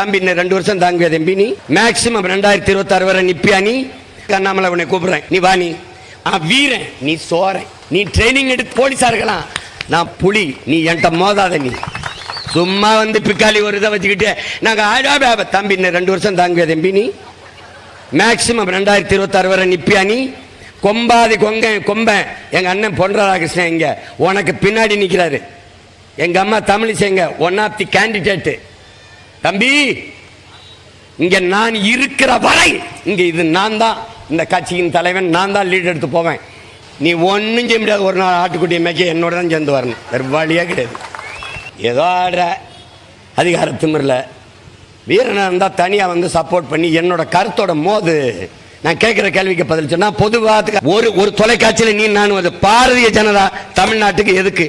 தம்பி 2 வருஷம் தாங்குவே தம்பி. நீ மேக்சிமம் 2026 வரை நிப்பியா? நீ அண்ணாமலை உன்னை கூப்பிடுறேன், நீ வா. நீ வீரன், நீ சோரன், நீ ட்ரைனிங் எடுத்து போலீஸா இருக்கலாம். நான் புலி, நீ என்கிட்ட மோதாத. நீ சும்மா வந்து பிக்காலி ஒரு இதை வச்சுக்கிட்டு நாங்க தம்பி 2 வருஷம் தாங்குவே தம்பி. நீ மேக்சிமம் 2026 வரை நிப்பியா? நீ கொம்பாதி கொம்பன் எங்க அண்ணன் பொன் ராதாகிருஷ்ணன் இங்க உனக்கு பின்னாடி நிக்கிறாரு. எங்க அம்மா தமிழிசைங்க ஒன் ஆஃப் தி கேண்டிடேட். தம்பி இங்க நான் இருக்கிற வரை இங்க இது நான் தான் இந்த கட்சியின் தலைவன், நான் தான் லீட் எடுத்து போவேன். நீ ஒன்னும் செய்ய முடியாது. ஒரு நாள் ஆட்டுக்குட்டியை மேய்க்க என்னோட தான் சேர்ந்து வரணும், வேறு வழியே கிடையாது. ஏதோ ஆடுற அதிகார திமிரில் வீரனை இருந்தால் தனியாக வந்து சப்போர்ட் பண்ணி என்னோட கருத்தோட மோது நான் கேட்குற கேள்விக்கு பதில் சொன்னா பொதுவாக ஒரு தொலைக்காட்சியில் நீ நான் பாரதிய ஜனதா தமிழ்நாட்டுக்கு எதுக்கு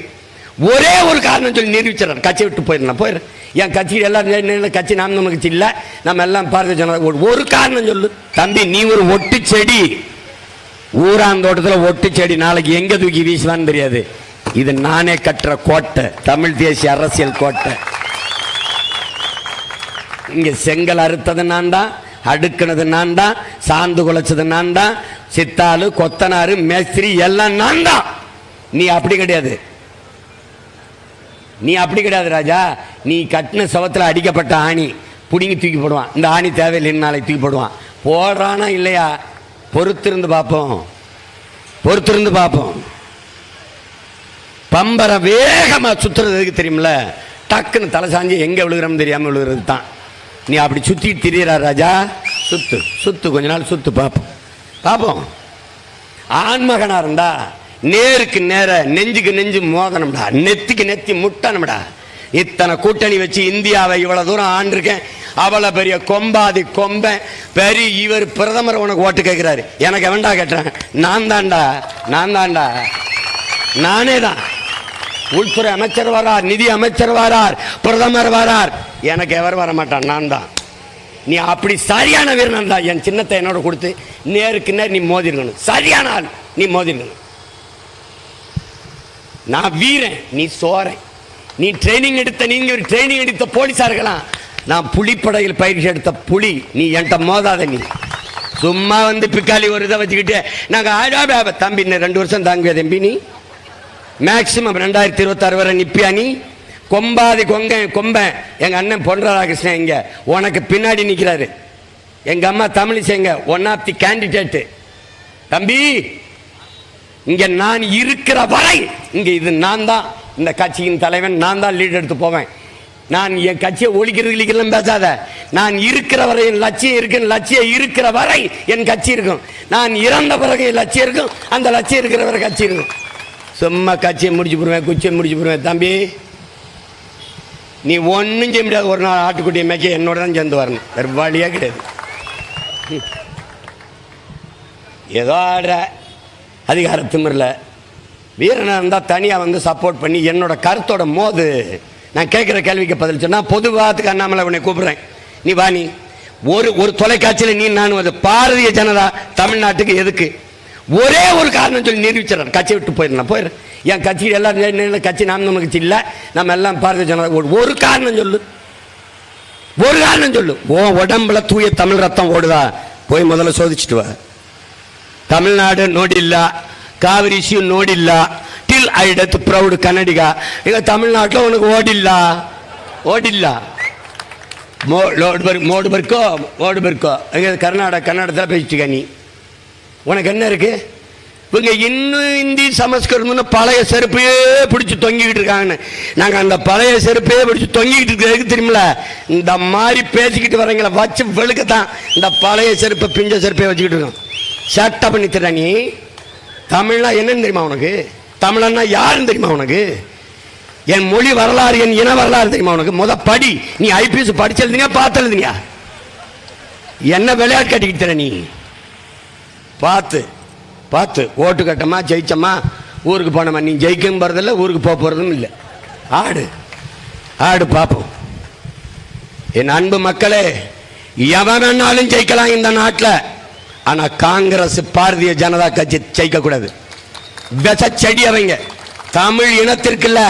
ஒரே ஒரு காரணம் சொல்லி நிரூபிச்சிடறேன். கட்சியை விட்டு போயிடலாம், போயிடுறேன். என் கட்சி எல்லாம் கட்சி நாம் நம்ம கட்சி இல்லை, நம்ம எல்லாம் பாரதிய ஜனதா. ஒரு காரணம் சொல்லு தம்பி. நீ ஒரு ஒட்டு செடி, ஊராந்தோட்டத்தில் ஒட்டு செடி, நாளைக்கு எங்க தூக்கி வீசுவான்னு தெரியாது. இது நானே கட்டுற கோட்டை, தமிழ் தேசிய அரசியல் கோட்டை. இங்க செங்கல் அறுத்தது நான் தான், அடுக்கினது நான் தான், சாந்து குலைச்சது நான் தான், சித்தாலு கொத்தனாரு மேஸ்திரி எல்லாம் நான் தான். நீ அப்படி கிடையாது, நீ அப்படி கிடையாது ராஜா. நீ கட்டின சவத்தில் அடிக்கப்பட்ட ஆணி பிடிங்கி தூக்கி போடுவான். இந்த ஆணி தேவையில்லைன்னு நாளைக்கு தூக்கி போடுவான். போடுறானா இல்லையா பொறுத்திருந்து பார்ப்போம், பொறுத்திருந்து பார்ப்போம். பம்பரை வேகமா சுத்துறதுக்கு தெரியுமில்ல, டக்குன்னு தலை சாஞ்சி எங்க விழுகிறோம் தெரியாம விழுகிறது தான். நீ அப்படி சுத்தி திரியறா ராஜா. சுத்து சுத்து, கொஞ்ச நாள் சுத்து பார்ப்போம் பார்ப்போம். ஆண்மகனா இருந்தா நேருக்கு நேர நெஞ்சுக்கு நெஞ்சு மோதனம்டா, நெத்திக்கு நெத்தி முட்டணும்டா. இத்தனை கூட்டணி வச்சு இந்தியாவை இவ்வளவு தூரம் ஆண்டிருக்கேன். அவ்வளவு பெரிய கொம்பாதி கொம்பன் பெரிய இவர் பிரதமர் உனக்கு ஓட்டு கேட்கிறாரு. எனக்கு எவன்டா கேட்டேன்? நான் தான்டா, நான் தான்டா, நானே தான். உள்துறை அமைச்சர் வரார், நிதி அமைச்சர் வரார், பிரதமர் வரார், எனக்கு எவர் வர மாட்டான், நான் தான். நீ அப்படி சரியான வீரன் தான். என் சின்னத்தை என்னோட கொடுத்து நேருக்கு நேர் நீ மோதிருக்கணும். சரியான ஆள், நீ மோதிருக்கணும். நான் வீரன், நீ சோரன், நீ ட்ரைனிங் எடுத்த, நீங்க ஒரு ட்ரைனிங் எடுத்த போலீஸா இருக்கலாம். நான் புலிப்படையில் பயிற்சி எடுத்த புலி, நீ என்கிட்ட மோதாத. நீ சும்மா வந்து பிக்காலி ஒரு இதை வச்சுக்கிட்டு நாங்க தம்பி 2 வருஷம் தாங்குவே தம்பி. நீ மேக்சிமம் 2026 வரை நிப்பியா? நீ கொம்பாதி கொம்பன் எங்க அண்ணன் பொன் ராதாகிருஷ்ணன் இங்க உனக்கு பின்னாடி நிக்கிறாரு. எங்க அம்மா தமிழிசைங்க ஒன் ஆஃப் தி கேண்டிடேட். தம்பி இங்க நான் இருக்கிற வரை இங்க இது நான் தான் இந்த கட்சியின் தலைவன், நான் தான் லீட் எடுத்து போவேன். நான் என் கட்சியை ஒழிக்கிறது பேசாத. நான் இருக்கிற வரை என் லட்சியம் இருக்கு, லட்சியம் இருக்கிற வரை என் கட்சி இருக்கும். நான் இறந்த பிறகு என் லட்சியம் இருக்கும், அந்த லட்சியம் இருக்கிற வரை கட்சி இருக்கும். சும்மா கட்சியை முடிச்சு போடுவேன், குச்சியை முடிச்சு போடுவேன். தம்பி நீ ஒன்னும் செய்ய முடியாது. ஒரு நாள் ஆட்டுக்குட்டியை மேய்க்க என்னோட தான் சேர்ந்து வரணும், வேறு வழியே கிடையாது. ஏதோ ஆடுற அதிகார திமிரில் வீரனை இருந்தால் தனியாக வந்து சப்போர்ட் பண்ணி என்னோட கருத்தோட மோது நான் கேட்குற கேள்விக்கு பதில் சொன்னா பொதுவாக அண்ணாமலை உன்னை கூப்பிடுறேன், நீ வா. நீ ஒரு தொலைக்காட்சியில் நீ நான் பாரதிய ஜனதா தமிழ்நாட்டுக்கு எதுக்கு ஒரே ஒரு காரணம் சொல்லி நிரூபிச்சிடறேன். கட்சியை விட்டு போயிடலாம், போயிடுறேன். என் கட்சி எல்லாம் கட்சி நாம் நம்ம கட்சி இல்லை, நம்ம எல்லாம் பாரதிய ஜனதா. ஒரு காரணம் சொல்லு, ஒரு காரணம் சொல்லு. உடம்புல தூய தமிழ் ரத்தம் ஓடுதா? போய் முதல்ல சோதிச்சுட்டு வா. தமிழ்நாடு ನೋಡಿಲ್ಲ, ಕಾವೇರಿ ಇಶ್ಯೂ ನೋಡಿಲ್ಲ, ಟಿಲ್ ಐ ಡೆತ್ ಪ್ರೌಡ್ ಕನ್ನಡಿಗ. ಈಗ ತಮಿಳ್ನಾட்டில் உனக்கு ஓடிಲ್ಲ மோடு பெருக்கோ எங்க கர்நாடகத்தில் பேசிட்டுக்க. நீ உனக்கு என்ன இருக்கு? இவங்க இன்னும் இந்தி சமஸ்கிருதம்னு பழைய செருப்பையே பிடிச்சி தொங்கிக்கிட்டு இருக்காங்கன்னு. நாங்கள் அந்த பழைய செருப்பையே பிடிச்சி தொங்கிக்கிட்டு இருக்கிறதுக்கு தெரியுமில்ல, இந்த மாதிரி பேசிக்கிட்டு வரீங்களா வச்சு வெளுக்கத்தான் இந்த பழைய செருப்பை பிஞ்ச செருப்பையே வச்சுக்கிட்டு இருக்கோம். சட்டை பண்ணி தர. நீ தமிழ்னா என்னன்னு தெரியுமா உனக்கு? தமிழன்னா யாருன்னு தெரியுமா உனக்கு? என் மொழி வரலாறு, என் இன வரலாறு தெரியுமா உனக்கு? படி. நீ ஐபிஎஸ் படிச்சு எழுதுங்க, பார்த்து எழுதுங்க. என்ன விளையாட்டு கட்டிக்கிட்டு தர? நீ பார்த்து பார்த்து ஓட்டு கட்டமா ஜெயிச்சமா ஊருக்கு போனமா. நீ ஜெயிக்கவும் போறதில்லை, ஊருக்கு போக போறதும் இல்லை. ஆடு ஆடு பார்ப்போம். என் அன்பு மக்களே, எவன் வேணாலும் ஜெயிக்கலாம் இந்த நாட்டில். ஆனா காங்கிரஸ் பாரதிய ஜனதா கட்சி ஜெயிக்க கூடாது. செடி அவங்க தமிழ் இனத்திற்கு இல்ல,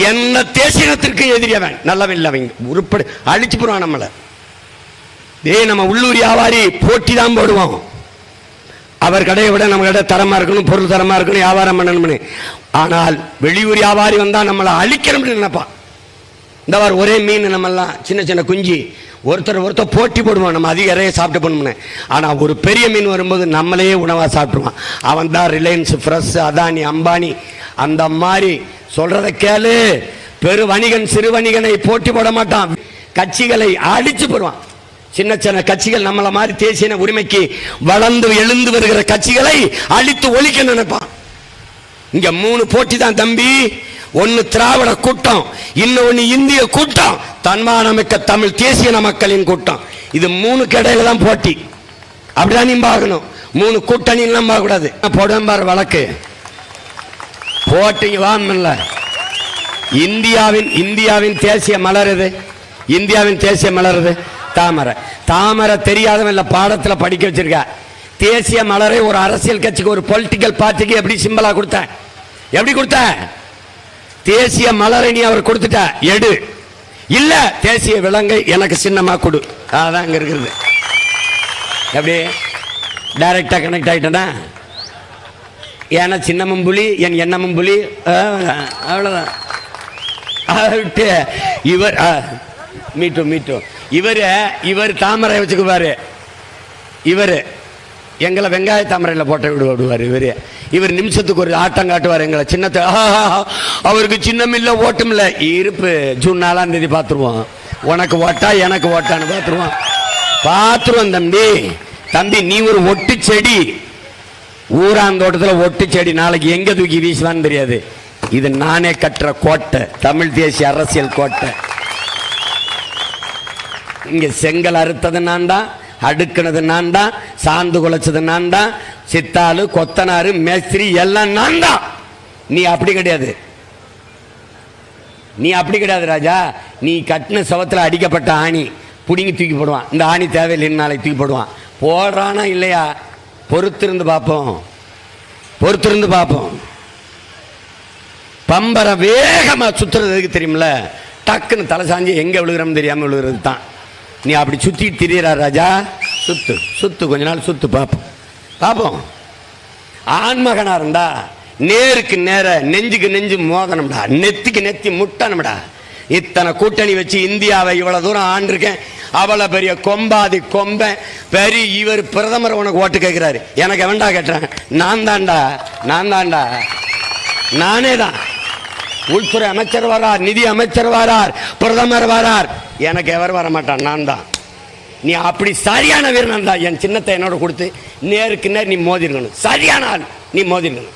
என்ன தேசிய இனத்திற்கு எதிரியவன் நல்லவன் இல்லை. அவங்க உருப்படி அழிச்சு போடுவான் நம்மளை. நம்ம உள்ளூர் வியாபாரி போட்டி தான் போடுவோம். அவர் கடையை விட நம்ம கடை தரமா இருக்கணும், பொருள் தரமா இருக்கணும், வியாபாரம் பண்ணணும்னு. ஆனால் வெளியூர் வியாபாரி வந்தா நம்மளை அழிக்கணும்னு நினைப்பான். இந்த ஒரே மீன் நம்ம எல்லாம் சின்ன சின்ன குஞ்சு ஒருத்தர் போட்டி போடுவான், நம்ம அதிக இறைய சாப்பிட்டு போகணும்னு. ஆனால் ஒரு பெரிய மீன் வரும்போது நம்மளையே உணவாக சாப்பிடுவான். அவன் தான் ரிலையன்ஸ், ஃப்ரெஷ், அதானி, அம்பானி. அந்த மாதிரி சொல்றத கேளு. பெரு வணிகன் சிறு வணிகனை போட்டி போட மாட்டான், கட்சிகளை அடிச்சு போடுவான். சின்ன சின்ன கட்சிகள் நம்மள மாதிரி தேசிய உரிமைக்கு வளர்ந்து எழுந்து வருகிற கட்சிகளை அழித்து ஒழிக்க நினைப்பான். இங்க 3 போட்டி தான் தம்பி. ஒன்னு திராவிட கூட்டம், இன்னொன்னு இந்திய கூட்டம், தன்மானமிக்க தமிழ் தேசிய மக்களின் கூட்டம். இது 3 கடையில தான் போட்டி. அப்படிதான் நீ பார்க்கணும். 3 கூட்டணி எல்லாம் பார்க்க கூடாது. போடும்பார் வழக்கு போட்டீங்க வாங்கல. இந்தியாவின் தேசிய மலர் எது? இந்தியாவின் தேசிய மலர் எது? தாமரை. தாமரை தெரியாதவன் இல்ல, பாடத்துல படிக்க வச்சிருக்க. தேசிய மலரை ஒரு அரசியல் கட்சிக்கு, ஒரு பொலிட்டிக்கல் பார்ட்டிக்கு எப்படி சிம்பலா கொடுத்த? எப்படி கொடுத்த? தேசிய மலரை நீ அவர் கொடுத்துட்ட, எடு. இல்ல தேசிய விலங்கை எனக்கு சின்னமா கொடு. அதான் அங்க இருக்குது. எப்படி டைரக்டா கனெக்ட் ஆயிட்டனா? ஏன்னா சின்னமும் புலி, என் எண்ணமும் புலி, அவ்வளவுதான். இவர் மீட்டு இவர் தாமரை வச்சுக்குவாரு. இவர் எங்களை வெங்காய தாமரையில் போட்ட விடுவார். இவர் நிமிஷத்துக்கு ஒரு ஆட்டம் காட்டுவார் எங்களை. சின்னத்தை அவருக்கு சின்னம் இல்லை, ஓட்டம் இல்லை. இருப்பு ஜூன் 4ஆம் தேதி பார்த்துருவோம். உனக்கு ஓட்டா எனக்கு ஓட்டான்னு பார்த்துருவோம். தம்பி நீ ஒரு ஒட்டு செடி, ஊராந்தோட்டத்தில் ஒட்டு செடி. நாளைக்கு எங்க தூக்கி வீசுவான்னு தெரியாது. இது நானே கட்டுற கோட்டை, தமிழ் தேசிய அரசியல் கோட்டை. இங்க செங்கல் அறுத்தது நான் தான், அடுக்கினது நான் தான், சாந்து குலைச்சது நான் தான், சித்தாளு, கொத்தனாரு, மேஸ்திரி எல்லாம் நான் தான். நீ அப்படி கிடையாது. நீ அப்படி கிடையாது ராஜா. நீ கட்டின சவத்தில் அடிக்கப்பட்ட ஆணி புடிங்கி தூக்கி போடுவான். இந்த ஆணி தேவையில்லைன்னு நாளைக்கு தூக்கி போடுவான். போடுறானா இல்லையா? பொறுத்திருந்து பார்ப்போம், பொறுத்திருந்து பார்ப்போம். பம்பரை வேகமா சுத்துறதுக்கு தெரியுமில்ல, டக்குன்னு தலை சாஞ்சி எங்க விழுகிறோம் தெரியாம விழுகிறது தான். நீ அப்படி சுத்திட்டு திரியறா ராஜா. சுத்து கொஞ்ச நாள் சுத்து பார்ப்போம். ஆண்மகனா இருந்தா நேருக்கு நேர, நெஞ்சுக்கு நெஞ்சு மோதனம்டா, நெத்திக்கு நெத்தி முட்டணும்டா. இத்தனை கூட்டணி வச்சு இந்தியாவை இவ்வளவு தூரம் ஆண்டிருக்கேன். அவ்வளவு பெரிய கொம்பாதி கொம்பன் பெரிய இவர் பிரதமர் உனக்கு ஓட்டு கேட்கிறாரு. எனக்கு எவன்டா கேட்டேன்? நான் தான்டா. நானே தான். உள்துறை அமைச்சர் வரார், நிதி அமைச்சர் வரார், பிரதமர் வரார். எனக்கு எவர் வர மாட்டான், நான் தான். நீ அப்படி சரியான வீரன் தான். என் சின்னத்தை என்னோட கொடுத்து நேருக்கு நேர் நீ மோதிருக்கணும். சரியான ஆள் நீ மோதிருக்கணும்.